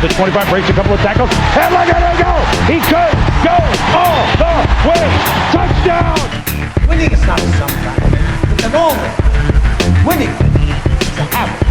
the 25, breaks a couple of tackles, and look at him go! He could go all the way! Touchdown! Winning is not sometimes, it's an always. Winning is a habit.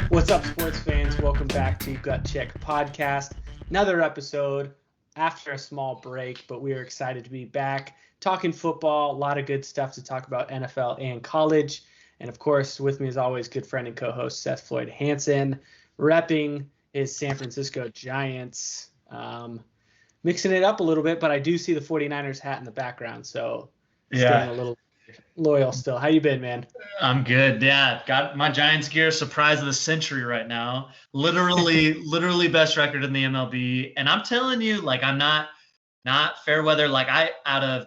What's up, sports fans? Welcome back to Gut Check Podcast. Another episode after a small break, but we are excited to be back talking football. A lot of good stuff to talk about, NFL and college. And of course, with me as always, good friend and co-host Seth Floyd Hansen, repping his San Francisco Giants. Mixing it up a little bit, but I do see the 49ers hat in the background, so staying a little loyal still. How you been, man? I'm good. Yeah, got my Giants gear. Surprise of the century right now. Literally best record in the MLB. And I'm telling you, like, I'm not fair weather. Like,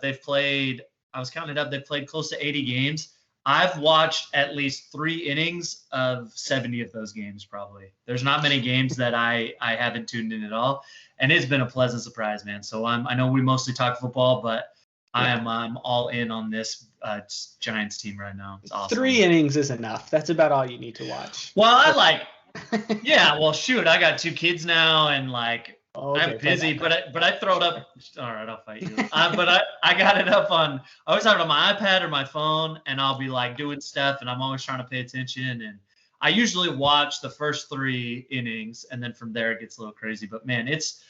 they've played close to 80 games. I've watched at least 3 innings of 70 of those games, probably. There's not many games that I haven't tuned in at all. And it's been a pleasant surprise, man. So I know we mostly talk football, but I'm all in on this Giants team right now. It's awesome. 3 innings is enough. That's about all you need to watch. Well, shoot, I got 2 kids now, and I'm busy, but I throw it up. All right, I'll fight you. But I got it up I always have it on my iPad or my phone, and I'll be doing stuff, and I'm always trying to pay attention. And I usually watch the first 3 innings, and then from there it gets a little crazy. But man, it's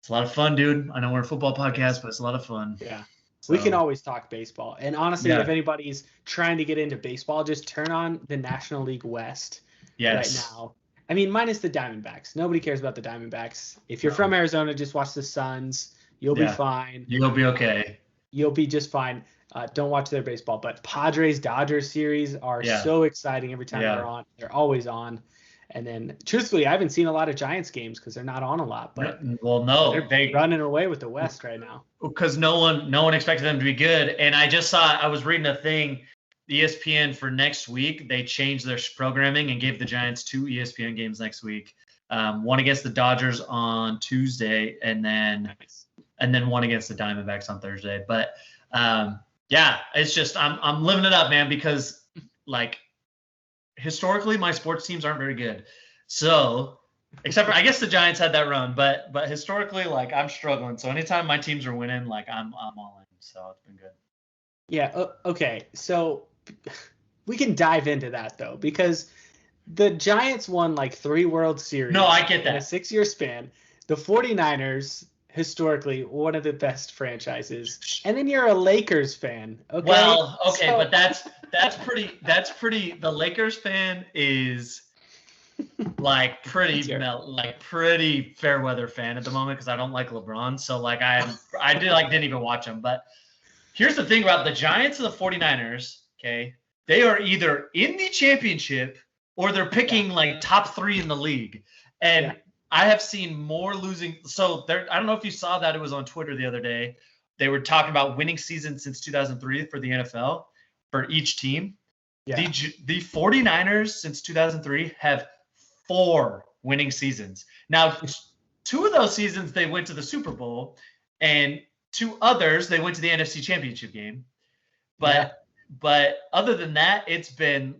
a lot of fun, dude. I know we're a football podcast, but it's a lot of fun. Yeah. So, we can always talk baseball. And honestly, if anybody's trying to get into baseball, just turn on the National League West right now. I mean, minus the Diamondbacks. Nobody cares about the Diamondbacks. If you're from Arizona, just watch the Suns. You'll be fine. You'll be okay. You'll be just fine. Don't watch their baseball. But Padres-Dodgers series are so exciting every time they're on. They're always on. And then, truthfully, I haven't seen a lot of Giants games because they're not on a lot. But they're running away with the West right now. Because no one expected them to be good. And I was reading a thing, ESPN for next week, they changed their programming and gave the Giants 2 ESPN games next week. One against the Dodgers on Tuesday, and then one against the Diamondbacks on Thursday. But it's just I'm living it up, man, because historically my sports teams aren't very good. So except for I guess the Giants had that run, but historically I'm struggling. So anytime my teams are winning, I'm all in. So it's been good. Yeah. Okay. So we can dive into that though, because the Giants won 3 World Series. No, I get that. In a 6-year span. The 49ers, historically, one of the best franchises. And then you're a Lakers fan. Okay. Well, okay, but that's pretty. The Lakers fan is pretty fair weather fan at the moment because I don't like LeBron. So I didn't even watch him. But here's the thing about the Giants and the 49ers. Okay, they are either in the championship or they're picking top 3 in the league. And I have seen more losing. So I don't know if you saw that. It was on Twitter the other day. They were talking about winning season since 2003 for the NFL for each team. Yeah. The 49ers since 2003 have 4 winning seasons. Now, 2 of those seasons they went to the Super Bowl, and 2 others they went to the NFC Championship game. But other than that, it's been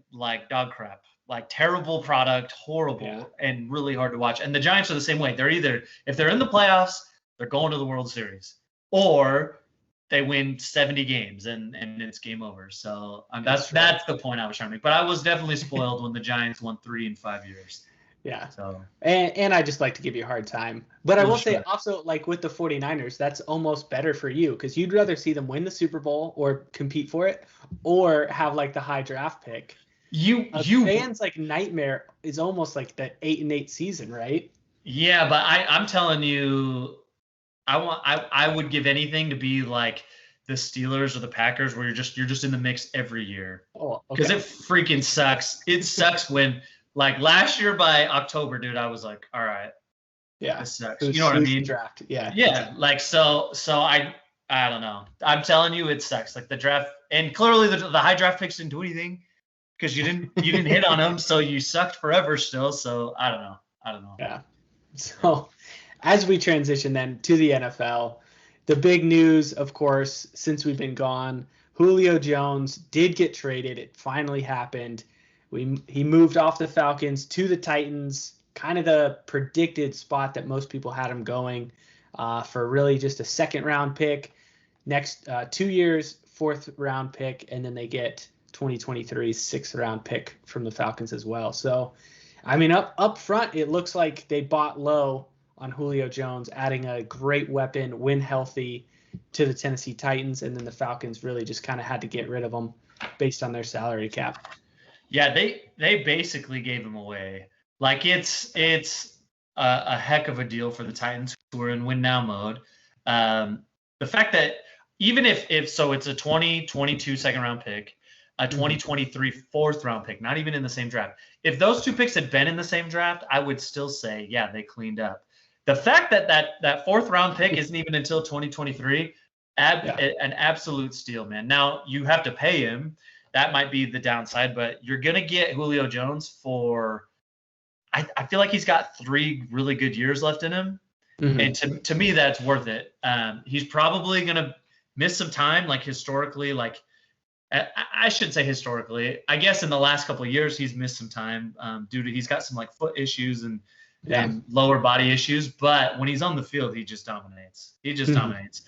dog crap. Terrible product, horrible, and really hard to watch. And the Giants are the same way. They're either, if they're in the playoffs, they're going to the World Series, or they win 70 games and it's game over. So that's the point I was trying to make. But I was definitely spoiled when the Giants won 3 in 5 years. Yeah. So and I just like to give you a hard time. But I will say also, with the 49ers, that's almost better for you because you'd rather see them win the Super Bowl or compete for it or have the high draft pick. Fans nightmare is almost the 8-8 season, right? Yeah, but I'm telling you, I would give anything to be the Steelers or the Packers, where you're just in the mix every year. Oh, okay. Because it freaking sucks. It sucks when last year by October, dude, I was all right. Yeah, this sucks. You know what I mean? Draft. Yeah. Yeah. So I don't know. I'm telling you, it sucks. The draft, and clearly the high draft picks didn't do anything. Because you didn't hit on them, so you sucked forever still. So I don't know. Yeah. So as we transition then to the NFL, the big news, of course, since we've been gone, Julio Jones did get traded. It finally happened. He moved off the Falcons to the Titans, kind of the predicted spot that most people had him going for really just a second-round pick. Next 2 years, fourth-round pick, and then they get 2023's sixth-round pick from the Falcons as well. So, I mean, up front, it looks like they bought low on Julio Jones, adding a great weapon when healthy to the Tennessee Titans, and then the Falcons really just kind of had to get rid of him based on their salary cap. Yeah, they basically gave him away. Like it's a heck of a deal for the Titans who are in win now mode. The fact that even if so, it's a 2022 second round pick, a 2023 fourth round pick, not even in the same draft. If those two picks had been in the same draft, I would still say, yeah, they cleaned up. The fact that fourth round pick isn't even until 2023, an absolute steal, man. Now you have to pay him. That might be the downside, but you're going to get Julio Jones for, I feel like he's got 3 really good years left in him. Mm-hmm. And to me, that's worth it. He's probably going to miss some time, like historically, like I should say historically, I guess in the last couple of years, he's missed some time due to, he's got some like foot issues and lower body issues, but when he's on the field, he just dominates. Dominates.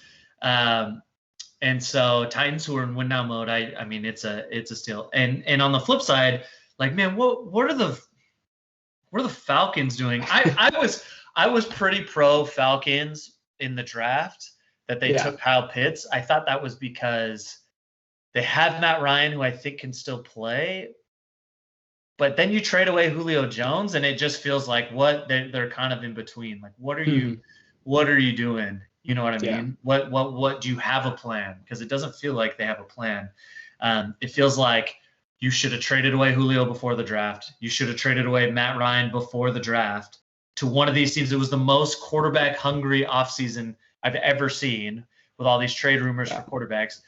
And so Titans who are in win now mode, I mean, it's a steal. And on the flip side, like, man, what are the Falcons doing? I was pretty pro Falcons in the draft that they took Kyle Pitts. I thought that was because they have Matt Ryan, who I think can still play. But then you trade away Julio Jones, and it just feels like they're kind of in between. Like, what are you doing? You know what I mean? What do you have a plan? Because it doesn't feel like they have a plan. It feels like you should have traded away Julio before the draft. You should have traded away Matt Ryan before the draft to one of these teams. It was the most quarterback hungry offseason I've ever seen with all these trade rumors for quarterbacks.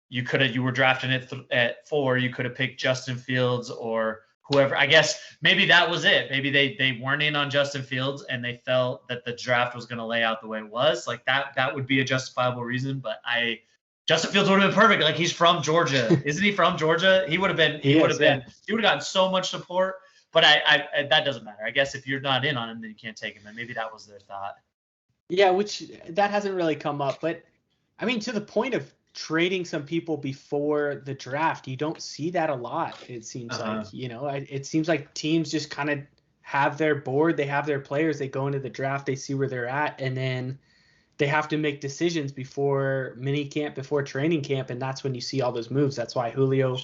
You were drafting it at 4. You could have picked Justin Fields or whoever. I guess maybe that was it. Maybe they weren't in on Justin Fields and they felt that the draft was going to lay out the way it was. Like that would be a justifiable reason. But Justin Fields would have been perfect. Like, he's from Georgia. Isn't he from Georgia? He would have gotten so much support. But I that doesn't matter. I guess if you're not in on him, then you can't take him. And maybe that was their thought. Yeah, which that hasn't really come up. But I mean, to the point of trading some people before the draft, you don't see that a lot. It seems like, it seems like teams just kind of have their board, they have their players, they go into the draft, they see where they're at, and then they have to make decisions before mini camp, before training camp, and that's when you see all those moves. That's why Julio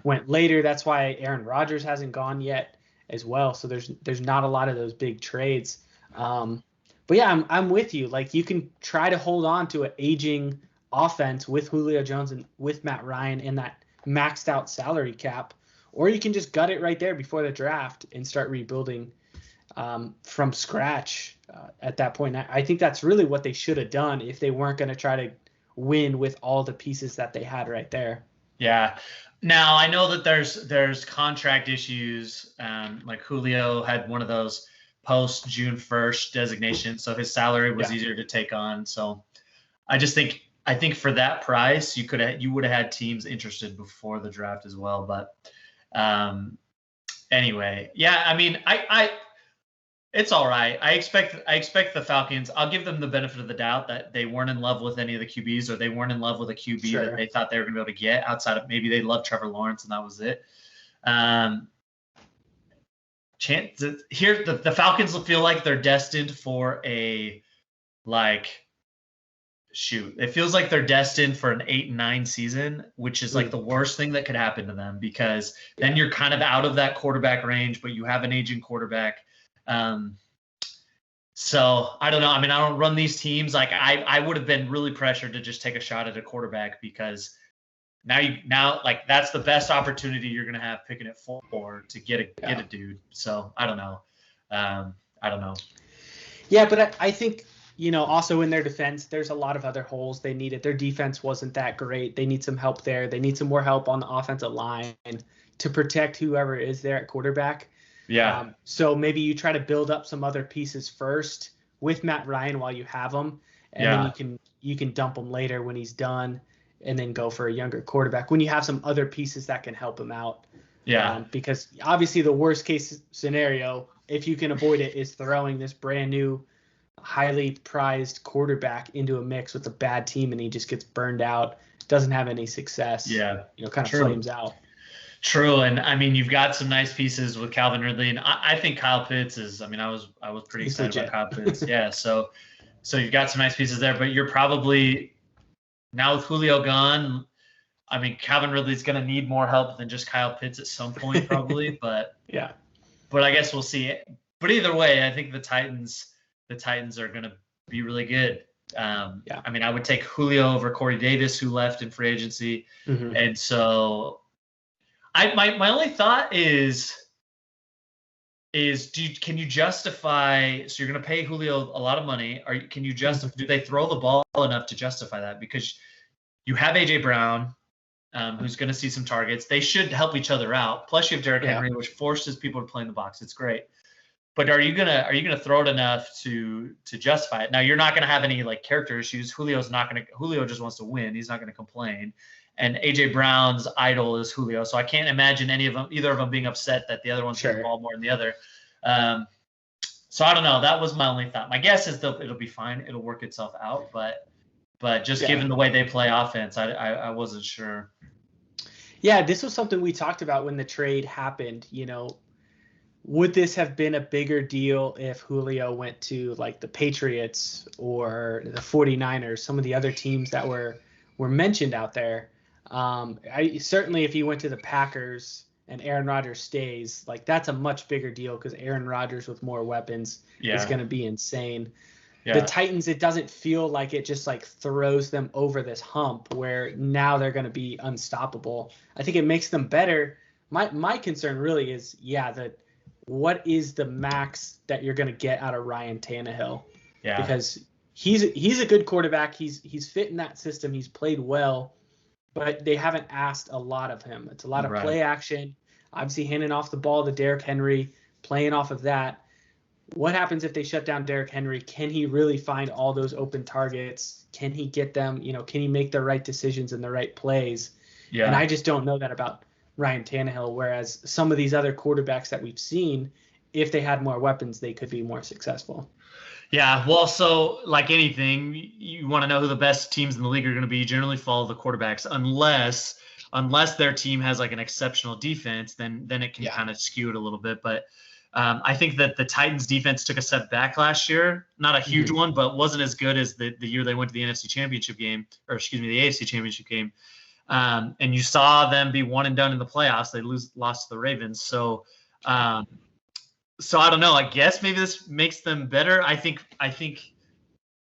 went later. That's why Aaron Rodgers hasn't gone yet as well. So there's not a lot of those big trades. But yeah, I'm with you. Like, you can try to hold on to an aging offense with Julio Jones and with Matt Ryan in that maxed out salary cap, or you can just gut it right there before the draft and start rebuilding from scratch at that point. I think that's really what they should have done if they weren't going to try to win with all the pieces that they had right there. Yeah. Now, I know that there's contract issues. Like, Julio had one of those post June 1st designations, so his salary was easier to take on. So I think for that price, you would have had teams interested before the draft as well. But anyway, yeah, I mean, it's all right. I expect the Falcons. I'll give them the benefit of the doubt that they weren't in love with any of the QBs, or they weren't in love with a QB that they thought they were going to be able to get outside of, maybe they loved Trevor Lawrence and that was it. The Falcons will feel like they're destined for it feels like they're destined for an 8-9 season, which is like the worst thing that could happen to them, because then you're kind of out of that quarterback range, but you have an aging quarterback. So I don't know. I mean, I don't run these teams. Like, I would have been really pressured to just take a shot at a quarterback, because now like that's the best opportunity you're going to have picking at 4 to get a dude. So I don't know. Yeah, but I think, also in their defense, there's a lot of other holes they needed. Their defense wasn't that great. They need some help there. They need some more help on the offensive line to protect whoever is there at quarterback. Yeah. So maybe you try to build up some other pieces first with Matt Ryan while you have him, and then you can dump him later when he's done. and then go for a younger quarterback when you have some other pieces that can help him out. Yeah. Because obviously the worst case scenario, if you can avoid it, is throwing this brand new, highly prized quarterback into a mix with a bad team and he just gets burned out, doesn't have any success. Yeah. Kind of flames out. True, and I mean you've got some nice pieces with Calvin Ridley, and I think Kyle Pitts is. I mean, I was pretty excited about Kyle Pitts. Yeah, so you've got some nice pieces there, but you're probably now with Julio gone. I mean, Calvin Ridley's going to need more help than just Kyle Pitts at some point, probably. But yeah, but I guess we'll see. But either way, I think the Titans are going to be really good. I mean, I would take Julio over Corey Davis, who left in free agency, and so. My only thought is can you justify? So you're going to pay Julio a lot of money. Can you justify? Do they throw the ball enough to justify that? Because you have AJ Brown, who's going to see some targets. They should help each other out. Plus you have Derrick Henry, which forces people to play in the box. It's great. But are you gonna throw it enough to justify it? Now you're not going to have any like character issues. Julio just wants to win. He's not going to complain. And AJ Brown's idol is Julio, so I can't imagine either of them being upset that the other one's getting the ball more than the other. So I don't know. That was my only thought. My guess is it'll be fine. It'll work itself out. But just given the way they play offense, I wasn't sure. Yeah, this was something we talked about when the trade happened. Would this have been a bigger deal if Julio went to like the Patriots or the 49ers, some of the other teams that were mentioned out there? Certainly if he went to the Packers and Aaron Rodgers stays, like that's a much bigger deal because Aaron Rodgers with more weapons is going to be insane. Yeah. The Titans, it doesn't feel like it just like throws them over this hump where now they're going to be unstoppable. I think it makes them better. My concern really is, what is the max that you're going to get out of Ryan Tannehill? Yeah. Because he's a good quarterback. He's fit in that system. He's played well. But they haven't asked a lot of him. It's a lot of play action, obviously handing off the ball to Derrick Henry, playing off of that. What happens if they shut down Derrick Henry? Can he really find all those open targets? Can he get them? Can he make the right decisions and the right plays? Yeah. And I just don't know that about Ryan Tannehill, whereas some of these other quarterbacks that we've seen, if they had more weapons, they could be more successful. Yeah, well, so like anything, you want to know who the best teams in the league are going to be. You generally follow the quarterbacks, unless their team has like an exceptional defense, then it can kind of skew it a little bit. But I think that the Titans defense took a step back last year, not a huge one, but wasn't as good as the year they went to the NFC Championship game, the AFC Championship game. And you saw them be one and done in the playoffs. They lost to the Ravens. So I don't know. I guess maybe this makes them better. I think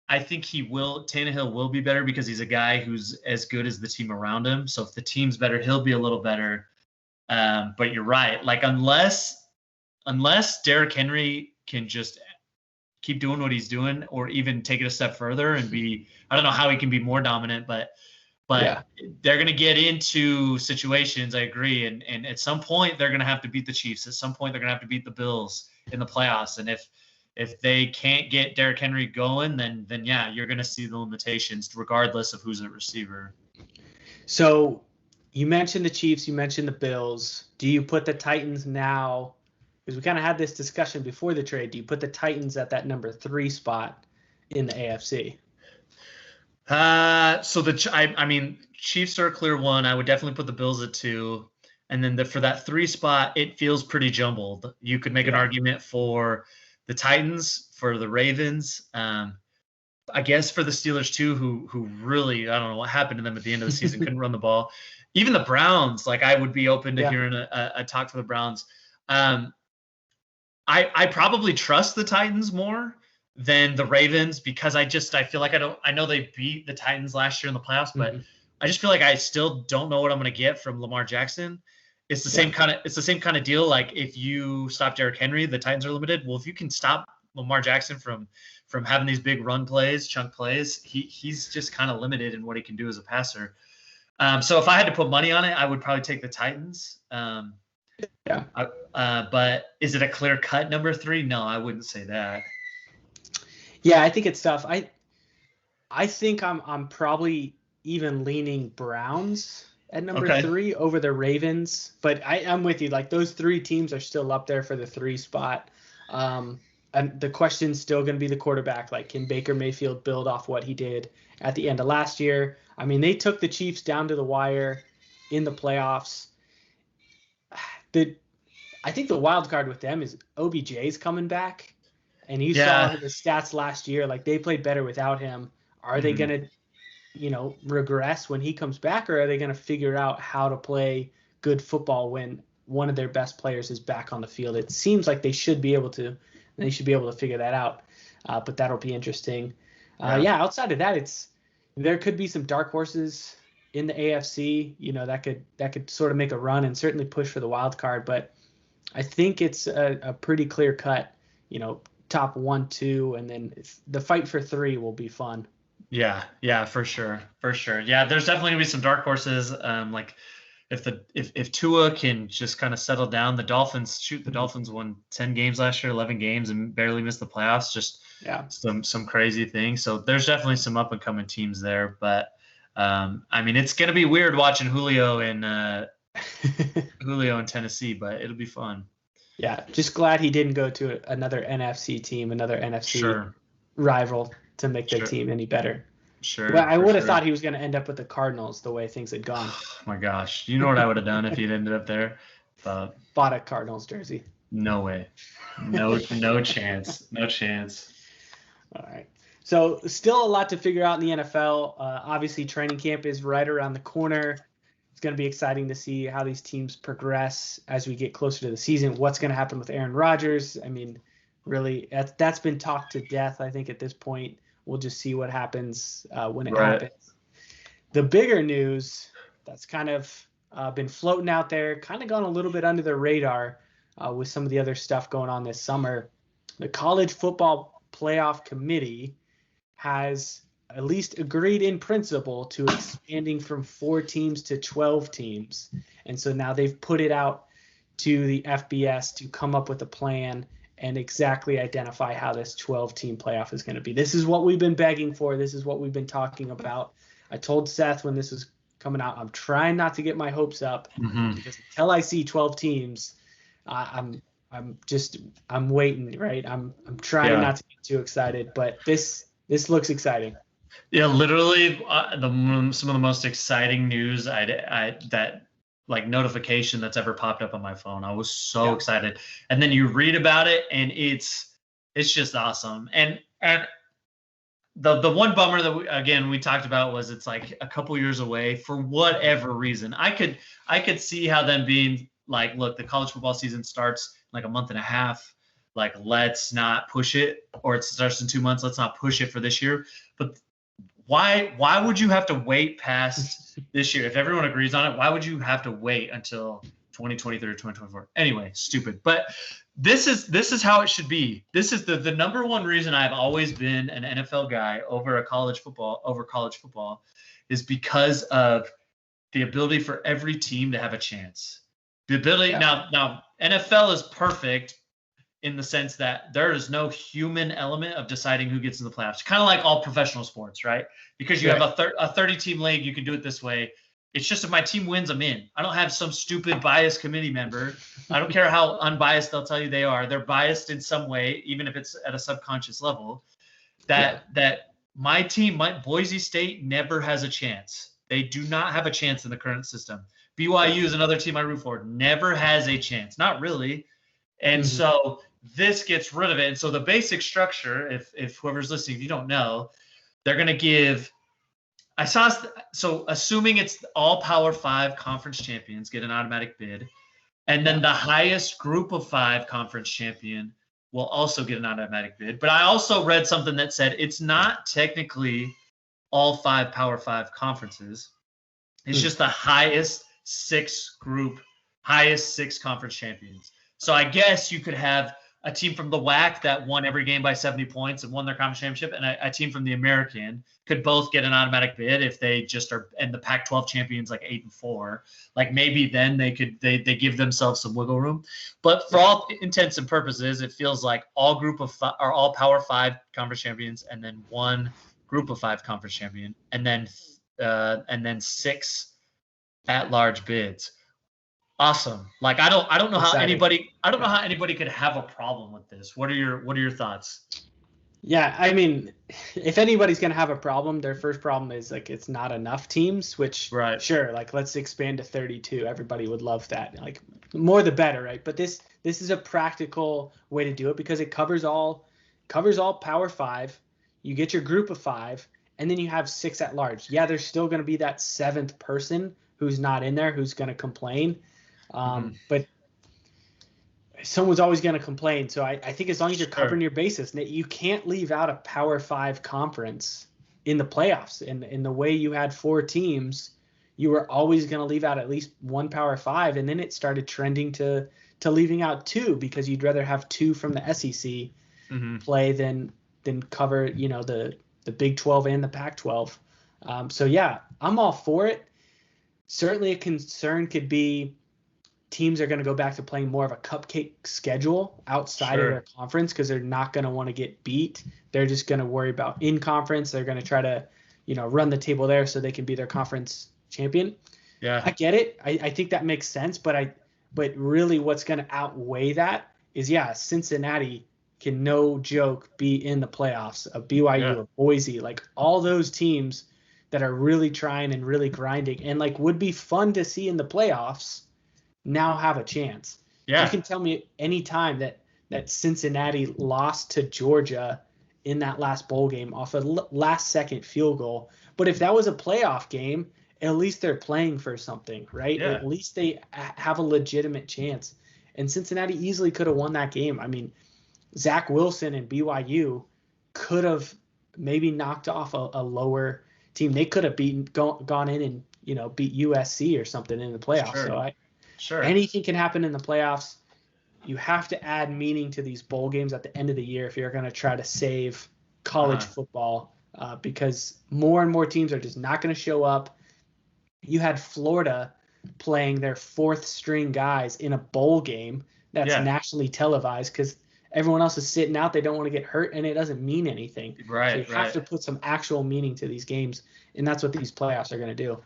Tannehill will be better because he's a guy who's as good as the team around him. So if the team's better, he'll be a little better. But you're right. Like unless Derrick Henry can just keep doing what he's doing, or even take it a step further and I don't know how he can be more dominant, but they're going to get into situations. I agree. And at some point they're going to have to beat the Chiefs. At some point they're going to have to beat the Bills in the playoffs. And if they can't get Derrick Henry going, then yeah, you're going to see the limitations regardless of who's at receiver. So you mentioned the Chiefs, you mentioned the Bills. Do you put the Titans now, because we kind of had this discussion before the trade, do you put the Titans at that number 3 spot in the AFC? So I mean, Chiefs are a clear 1. I would definitely put the Bills at 2. And then for that 3 spot, it feels pretty jumbled. You could make an argument for the Titans, for the Ravens, I guess for the Steelers too, who really, I don't know what happened to them at the end of the season, couldn't run the ball. Even the Browns, like I would be open to hearing a talk for the Browns. I probably trust the Titans more than the Ravens because I feel like I know they beat the Titans last year in the playoffs, but I just feel like I still don't know what I'm going to get from Lamar Jackson. It's the same kind of deal. Like if you stop Derrick Henry, the Titans are limited. Well, if you can stop Lamar Jackson from having these big run plays, chunk plays, he's just kind of limited in what he can do as a passer. So if I had to put money on it, I would probably take the Titans. But is it a clear cut number 3? No, I wouldn't say that. Yeah, I think it's tough. I think I'm probably even leaning Browns at number Okay. 3 over the Ravens. But I'm with you. Like, those 3 teams are still up there for the 3 spot. And the question's still going to be the quarterback. Like, can Baker Mayfield build off what he did at the end of last year? I mean, they took the Chiefs down to the wire in the playoffs. I think the wild card with them is OBJ's coming back. And you saw the stats last year. Like, they played better without him. Are they going to, regress when he comes back, or are they going to figure out how to play good football when one of their best players is back on the field? It seems like they should be able to. They should be able to figure that out. But that'll be interesting. Outside of that, there could be some dark horses in the AFC, that could sort of make a run and certainly push for the wild card. But I think it's a pretty clear cut, top 1, 2, and then the fight for 3 will be fun. Yeah, for sure. Yeah, there's definitely gonna be some dark horses. Like if Tua can just kind of settle down, the Dolphins won 10 games last year, 11 games, and barely missed the playoffs. Just some crazy things. So there's definitely some up and coming teams there. But I mean, it's gonna be weird watching Julio in Tennessee, but it'll be fun. Yeah, just glad he didn't go to another NFC team, another NFC rival to make their team any better. Sure. But I would have thought he was going to end up with the Cardinals the way things had gone. Oh my gosh. You know what I would have done if he'd ended up there? Bought a Cardinals jersey. No way. No chance. No chance. All right. So still a lot to figure out in the NFL. Obviously, training camp is right around the corner. It's going to be exciting to see how these teams progress as we get closer to the season. What's going to happen with Aaron Rodgers? I mean, really, that's been talked to death, I think, at this point. We'll just see what happens when it happens. The bigger news that's kind of been floating out there, kind of gone a little bit under the radar with some of the other stuff going on this summer. The College Football Playoff Committee has at least agreed in principle to expanding from 4 teams to 12 teams. And so now they've put it out to the FBS to come up with a plan and exactly identify how this 12-team playoff is going to be. This is what we've been begging for. This is what we've been talking about. I told Seth when this was coming out, I'm trying not to get my hopes up because until I see 12 teams, I'm waiting, right? I'm trying not to get too excited, but this looks exciting. Yeah, literally some of the most exciting news that like notification that's ever popped up on my phone. I was so excited. And then you read about it and it's just awesome. And the one bummer that we talked about was it's like a couple years away for whatever reason. I could see how them being like, look, the college football season starts like a month and a half. Like, let's not push it, or it starts in 2 months. Let's not push it for this year. But why would you have to wait past this year? If everyone agrees on it, why would you have to wait until 2023 or 2024? Anyway, stupid. But this is how it should be. This is the number one reason I've always been an NFL guy over college football is because of the ability for every team to have a chance. The ability now NFL is perfect in the sense that there is no human element of deciding who gets in the playoffs. Kind of like all professional sports, right? Because you have a 30-team league, you can do it this way. It's just if my team wins, I'm in. I don't have some stupid biased committee member. I don't care how unbiased they'll tell you they are. They're biased in some way, even if it's at a subconscious level. That my team, Boise State, never has a chance. They do not have a chance in the current system. BYU is another team I root for. Never has a chance. Not really. And so this gets rid of it. And so the basic structure, if whoever's listening, if you don't know, they're going to give – so assuming it's all Power 5 conference champions get an automatic bid, and then the highest group of 5 conference champion will also get an automatic bid. But I also read something that said it's not technically all 5 Power 5 conferences. It's just the highest 6 conference champions. So I guess you could have a team from the WAC that won every game by 70 points and won their conference championship, and a team from the American could both get an automatic bid if they just are, and the Pac-12 champions like 8-4. Like maybe then they give themselves some wiggle room. But for all intents and purposes, it feels like all all Power 5 conference champions, and then one Group of 5 conference champion, and then and then 6 at-large bids. Awesome. Like I don't know how anybody could have a problem with this. What are your thoughts? Yeah, I mean, if anybody's gonna have a problem, their first problem is like it's not enough teams. Which Right. Sure, like let's expand to 32. Everybody would love that. Like more the better, right? But this is a practical way to do it because it covers all Power 5. You get your group of 5, and then you have 6 at large. Yeah, there's still gonna be that 7th person who's not in there who's gonna complain. But someone's always going to complain. So I think as long as you're covering your bases, you can't leave out a Power 5 conference in the playoffs. And in the way you had 4 teams, you were always going to leave out at least one Power 5. And then it started trending to leaving out 2 because you'd rather have 2 from the SEC play than cover, the Big 12 and the Pac-12. So yeah, I'm all for it. Certainly a concern could be teams are going to go back to playing more of a cupcake schedule outside of their conference because they're not going to want to get beat. They're just going to worry about in conference. They're going to try to, run the table there so they can be their conference champion. Yeah, I get it. I think that makes sense. But really what's going to outweigh that is, Cincinnati can no joke be in the playoffs. A BYU, a Boise, like all those teams that are really trying and really grinding and like would be fun to see in the playoffs now have a chance. Yeah. You can tell me any time that Cincinnati lost to Georgia in that last bowl game off a last second field goal. But if that was a playoff game, at least they're playing for something, right? Yeah. At least they have a legitimate chance. And Cincinnati easily could have won that game. I mean, Zach Wilson and BYU could have maybe knocked off a lower team. They could have gone in and, beat USC or something in the playoffs. So anything can happen in the playoffs. You have to add meaning to these bowl games at the end of the year if you're going to try to save college football because more and more teams are just not going to show up. You had Florida playing their 4th string guys in a bowl game that's nationally televised because everyone else is sitting out. They don't want to get hurt, and it doesn't mean anything. Right. So you have to put some actual meaning to these games, and that's what these playoffs are going to do.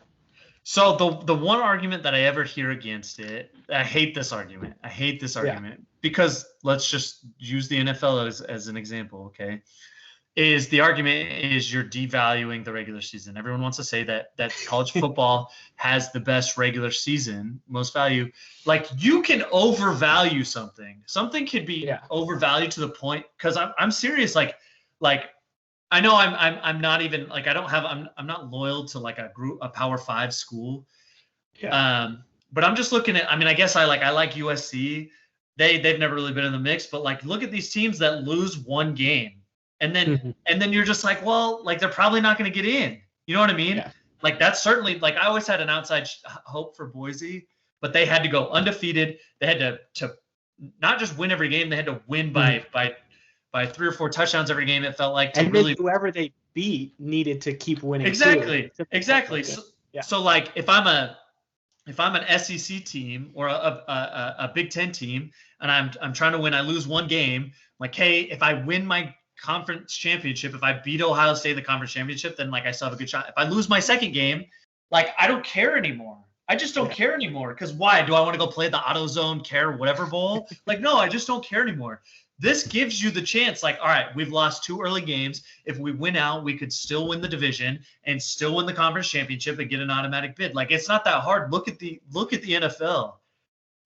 So the one argument that I ever hear against it, I hate this argument. Because let's just use the NFL as an example, okay? Is the argument is you're devaluing the regular season. Everyone wants to say that college football has the best regular season, most value. Like you can overvalue something. Something could be overvalued to the point because I'm serious. Like I know I'm not even like I'm not loyal to like a Power 5 school. Yeah. But I'm just looking at I guess I like USC. They've never really been in the mix, but like look at these teams that lose one game. And then you're just like, well, like they're probably not going to get in. You know what I mean? Yeah. Like that's certainly like I always had an outside hope for Boise, but they had to go undefeated. They had to not just win every game, they had to win by 3 or 4 touchdowns every game. It felt like and really whoever they beat needed to keep winning. Exactly. So like if I'm an SEC team or a Big Ten team and I'm trying to win, I lose one game. Like, hey, if I win my conference championship, if I beat Ohio State in the conference championship, then like I still have a good shot. If I lose my second game, like I don't care anymore. I just don't care anymore. Because why? Do I want to go play the AutoZone Care whatever bowl? Like, no, I just don't care anymore. This gives you the chance, like, all right, we've lost 2 early games. If we win out, we could still win the division and still win the conference championship and get an automatic bid. Like, it's not that hard. Look at the NFL.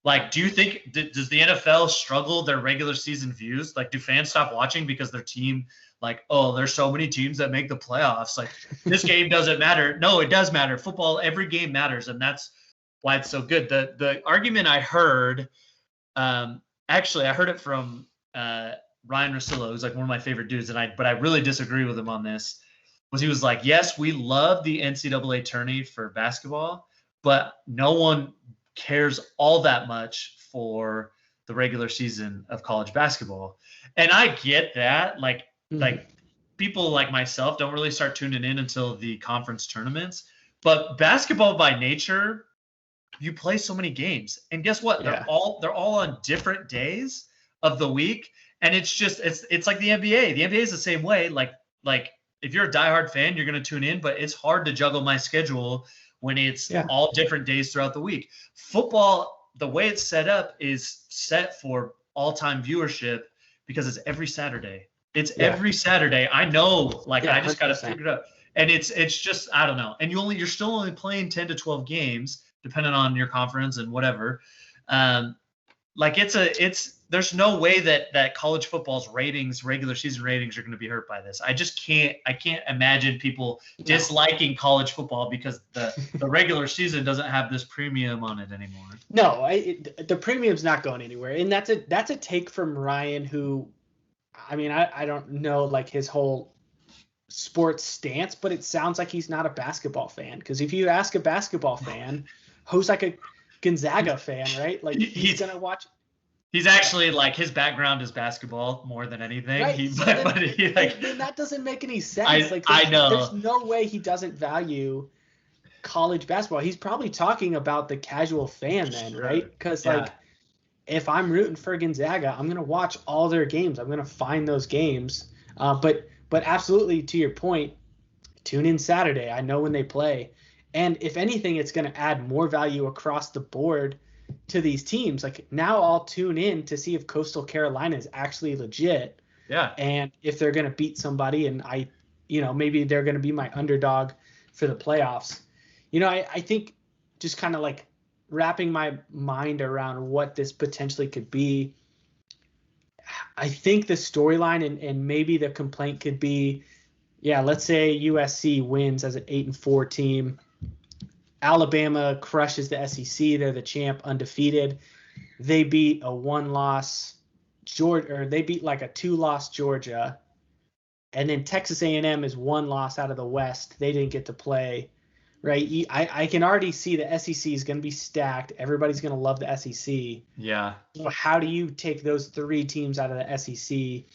Like, do you think does the NFL struggle their regular season views? Like, do fans stop watching because their team, like, oh, there's so many teams that make the playoffs. Like, this game doesn't matter. No, it does matter. Football, every game matters, and that's why it's so good. The argument I heard, actually, I heard it from Ryan Russillo, who's like one of my favorite dudes, but I really disagree with him on this. Was he was like, yes, we love the NCAA tourney for basketball, but no one cares all that much for the regular season of college basketball. And I get that. Like people like myself don't really start tuning in until the conference tournaments. But basketball by nature, you play so many games. And guess what? They're all on different days of the week. And it's just it's like the NBA. The NBA is the same way. Like if you're a diehard fan, you're going to tune in, but it's hard to juggle my schedule when it's all different days throughout the week. Football, the way it's set up, is set for all-time viewership because it's every Saturday. It's every Saturday. I know, like, I just got to figure it out. And it's just, I don't know. And you're still only playing 10 to 12 games, depending on your conference and whatever. There's no way that college football's ratings, regular season ratings, are going to be hurt by this. I can't imagine people disliking college football because the regular season doesn't have this premium on it anymore. No, the premium's not going anywhere. And that's a take from Ryan, who, I mean, I don't know like his whole sports stance, but it sounds like he's not a basketball fan. Because if you ask a basketball fan who's like a Gonzaga fan, right? Like he's gonna watch. He's actually, like, his background is basketball more than anything. Right. Then that doesn't make any sense. I know. There's no way he doesn't value college basketball. He's probably talking about the casual fan then, right? Because like, if I'm rooting for Gonzaga, I'm gonna watch all their games. I'm gonna find those games. But absolutely, to your point, tune in Saturday. I know when they play. And if anything, it's going to add more value across the board to these teams. Like, now I'll tune in to see if Coastal Carolina is actually legit. Yeah. And if they're going to beat somebody, and maybe they're going to be my underdog for the playoffs. I think just kind of like wrapping my mind around what this potentially could be. I think the storyline and maybe the complaint could be, let's say USC wins as an 8-4 team. Alabama crushes the SEC. They're the champ, undefeated. They beat a 1-loss Georgia, or they beat like a 2-loss Georgia. And then Texas A&M is 1 loss out of the West. They didn't get to play, right? I can already see the SEC is going to be stacked. Everybody's going to love the SEC. Yeah. So how do you take those 3 teams out of the SEC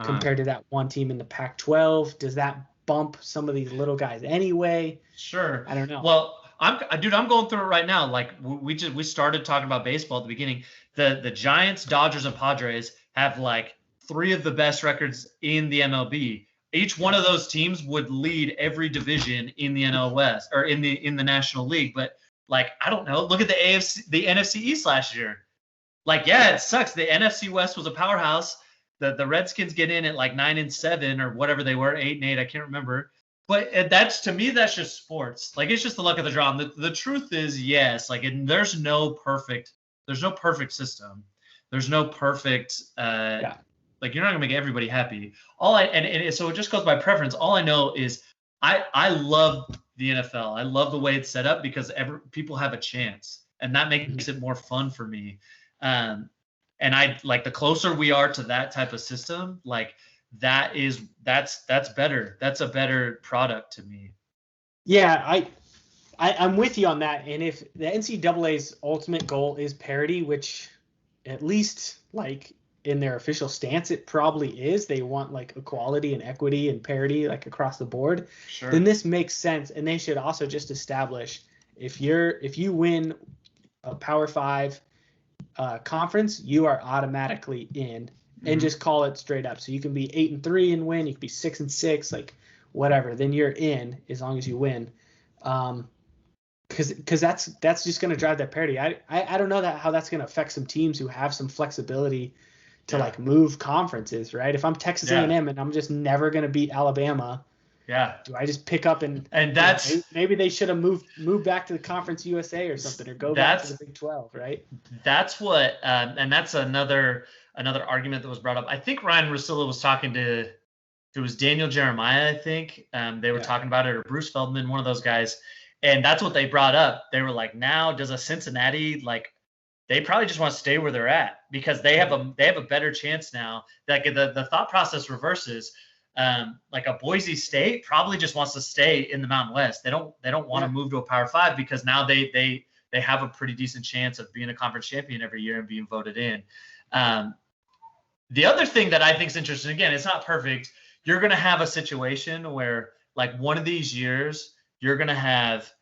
compared to that one team in the Pac-12? Does that bump some of these little guys anyway? Sure. I don't know. Well, I'm going through it right now. Like, we started talking about baseball at the beginning. The Giants, Dodgers, and Padres have like 3 of the best records in the MLB. Each one of those teams would lead every division in the NL West, or in the National League. But like, I don't know. Look at the NFC East last year. Like, it sucks. The NFC West was a powerhouse. The Redskins get in at like 9-7 or whatever they were, 8-8. I can't remember. But to me, that's just sports. Like, it's just the luck of the draw. And the truth is, yes, like, there's no perfect system. There's no perfect, like, you're not gonna make everybody happy. So it just goes by preference. All I know is I love the NFL. I love the way it's set up because people have a chance, and that makes it more fun for me. And I like, the closer we are to that type of system, like, that's better. That's a better product to me. Yeah, I'm with you on that. And if the NCAA's ultimate goal is parity, which at least like in their official stance it probably is, they want like equality and equity and parity like across the board. Sure. Then this makes sense. And they should also just establish, if you win a Power 5 conference, you are automatically in. And just call it straight up. So you can be 8-3 and win. You can be 6-6, like whatever. Then you're in as long as you win. Because that's just going to drive that parity. I don't know how that's going to affect some teams who have some flexibility to like move conferences, right? If I'm Texas A&M and I'm just never going to beat Alabama, do I just pick up and that's maybe they should have moved back to the Conference USA or something, or go back to the Big 12, right? That's what and that's another argument that was brought up. I think Ryan Russillo was talking to, it was Daniel Jeremiah, I think. They were talking about it, or Bruce Feldman, one of those guys. And that's what they brought up. They were like, now does a Cincinnati, like, they probably just want to stay where they're at because they have a better chance now. Like, the thought process reverses. Like, a Boise State probably just wants to stay in the Mountain West. They don't want to move to a Power 5 because now they have a pretty decent chance of being a conference champion every year and being voted in. The other thing that I think is interesting, again, it's not perfect. You're going to have a situation where, like, one of these years, you're going to have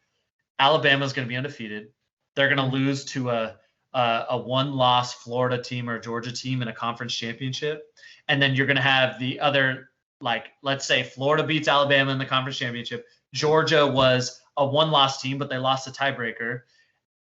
Alabama's going to be undefeated. They're going to lose to a 1-loss Florida team or a Georgia team in a conference championship. And then you're going to have the other like, let's say Florida beats Alabama in the conference championship. Georgia was a one-loss team, but they lost a tiebreaker.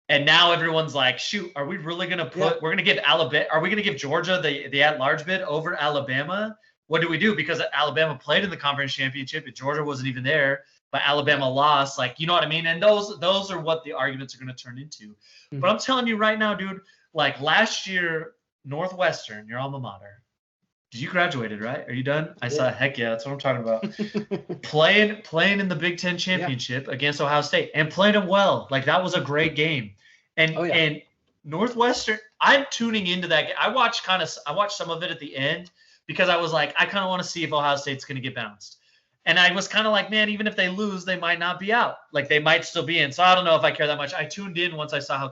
And now everyone's like, shoot, are we really going to we're going to give Alabama, are we going to give Georgia the at-large bid over Alabama? What do we do? Because Alabama played in the conference championship and Georgia wasn't even there, but Alabama lost. Like, you know what I mean? And those are what the arguments are going to turn into. Mm-hmm. But I'm telling you right now, dude, like last year, Northwestern, your alma mater, you graduated, right? Are you done? I saw, heck yeah, that's what I'm talking about. playing in the Big Ten championship against Ohio State and playing them well. Like, that was a great game. And Northwestern, I'm tuning into that game. I watched some of it at the end because I was like, I kind of want to see if Ohio State's going to get bounced. And I was kind of like, man, even if they lose, they might not be out. Like, they might still be in. So I don't know if I care that much. I tuned in once I saw how